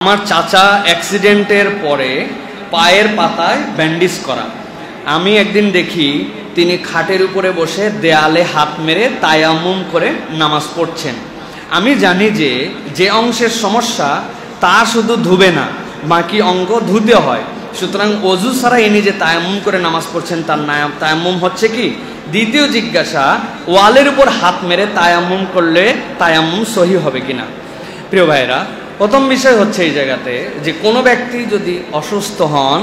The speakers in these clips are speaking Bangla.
আমার চাচা অ্যাক্সিডেন্টের পরে পায়ের পাতায় ব্যান্ডেজ করা। আমি একদিন দেখি তিনি খাটের উপরে বসে দেয়ালে হাত মেরে তায়াম্মুম করে নামাজ পড়ছেন। আমি জানি যে যে অংশের সমস্যা তা শুধু ধুবে না, বাকি অঙ্গ ধুতে হয়। সুতরাং অজু ছাড়া ইনি যে তায়াম্মুম করে নামাজ পড়ছেন তার তায়াম্মুম হচ্ছে কি? দ্বিতীয় জিজ্ঞাসা, ওয়ালের উপর হাত মেরে তায়াম্মুম করলে তায়াম্মুম সহি হবে কিনা? প্রিয় ভাইরা, প্রথম বিষয় হচ্ছে এই জায়গাতে যে কোনো ব্যক্তি যদি অসুস্থ হন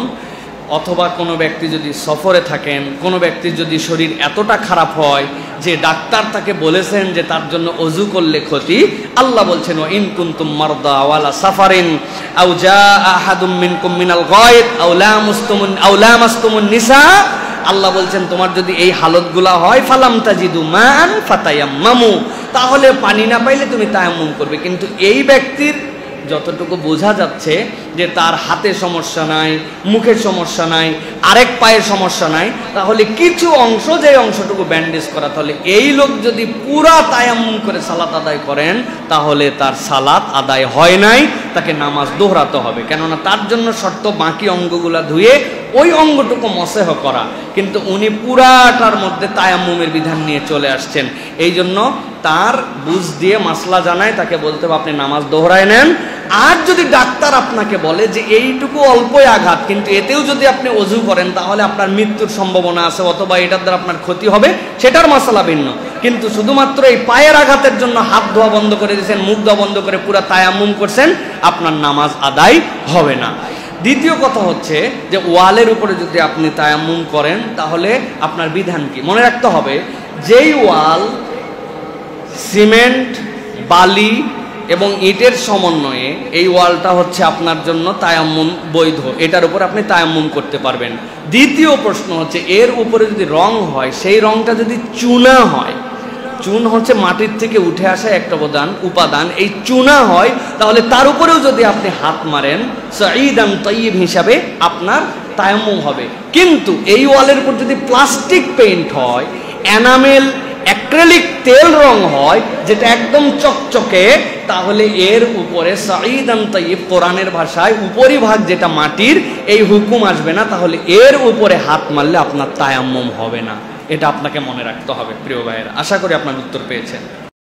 অথবা কোনো ব্যক্তি যদি সফরে থাকেন, কোনো ব্যক্তির যদি শরীর এতটা খারাপ হয় যে ডাক্তার তাকে বলেছেন যে তার জন্য অজু করলে ক্ষতি, আল্লাহ বলছেন ওয়া ইন কুনতুম মারদা ওয়ালা সাফারিন আও জাআ আহাদুম মিনকুম মিনাল গায়ত আও লামাসতুমুন নিসা, আল্লাহ বলছেন তোমার যদি এই হালতগুলা হয় ফালাম তাজিদু মান ফাতায়াম্মামু, তাহলে পানি না পাইলে তুমি তায়াম্মুম করবে। কিন্তু এই ব্যক্তির যতটুকু বোঝা যাচ্ছে যে তার হাতে সমস্যা নাই, মুখের সমস্যা নাই, আরেক পায়ের সমস্যা নাই, তাহলে কিছু অংশ যে অংশটুকু ব্যান্ডেজ করা, তাহলে এই লোক যদি পুরা তায়াম্মুম করে সালাত আদায় করেন তাহলে তার সালাত আদায় হয় নাই, তাকে নামাজ দোহরাতে হবে। কেননা তার জন্য শর্ত বাকি অঙ্গগুলা ধুয়ে ওই অঙ্গটুকু মসেহ করা, কিন্তু উনি পুরাটার মধ্যে তায়াম্মুমের বিধান নিয়ে চলে আসছেন। এই জন্য তার বুঝ দিয়ে মাসলা জানায় তাকে বলতে হবে আপনি নামাজ দোহরায় নেন। আর যদি ডাক্তার আপনাকে বলে যে এইটুকু অল্পই আঘাত, কিন্তু এতেও যদি আপনি অজু করেন তাহলে আপনার মৃত্যুর সম্ভাবনা আছে অথবা এটার দ্বারা আপনার ক্ষতি হবে, সেটার মাসলা ভিন্ন। কিন্তু শুধুমাত্র এই পায়ের আঘাতের জন্য হাত ধোয়া বন্ধ করে দিয়েছেন, মুখ ধোয়া বন্ধ করে পুরা তায়াম্মুম করছেন, আপনার নামাজ আদায় হবে না। দ্বিতীয় কথা হচ্ছে যে ওয়ালের উপরে যদি আপনি তায়াম্মুম করেন তাহলে আপনার বিধান কি? মনে রাখতে হবে যেই ওয়াল সিমেন্ট, বালি এবং ইটের সমন্বয়ে, এই ওয়ালটা হচ্ছে আপনার জন্য তায়াম্মুম বৈধ, এটার উপর আপনি তায়াম্মুম করতে পারবেন। দ্বিতীয় প্রশ্ন হচ্ছে এর উপরে যদি রং হয়, সেই রংটা যদি চুনা হয়, চুন হচ্ছে মাটির থেকে উঠে আসা একটা উপাদান, এই চুনা হয়, তাহলে তার উপরেও যদি আপনি হাত মারেন সাঈদান তাইয়িব হিসাবে আপনার তায়াম্মুম হবে। কিন্তু এই ওয়ালের উপর যদি প্লাস্টিক পেইন্ট হয়, এনামেল, অ্যাক্রিলিক তেল রং হয় যেটা একদম চকচকে, তাহলে এর উপরে সাঈদান তাইয়িব, কোরআনের ভাষায় উপরিভাগ যেটা মাটির, এই হুকুম আসবে না, তাহলে এর উপরে হাত মারলে আপনার তায়াম্মুম হবে না। এটা আপনাকে মনে রাখতে হবে প্রিয় ভাইয়েরা। আশা করি আপনার উত্তর পেয়েছেন।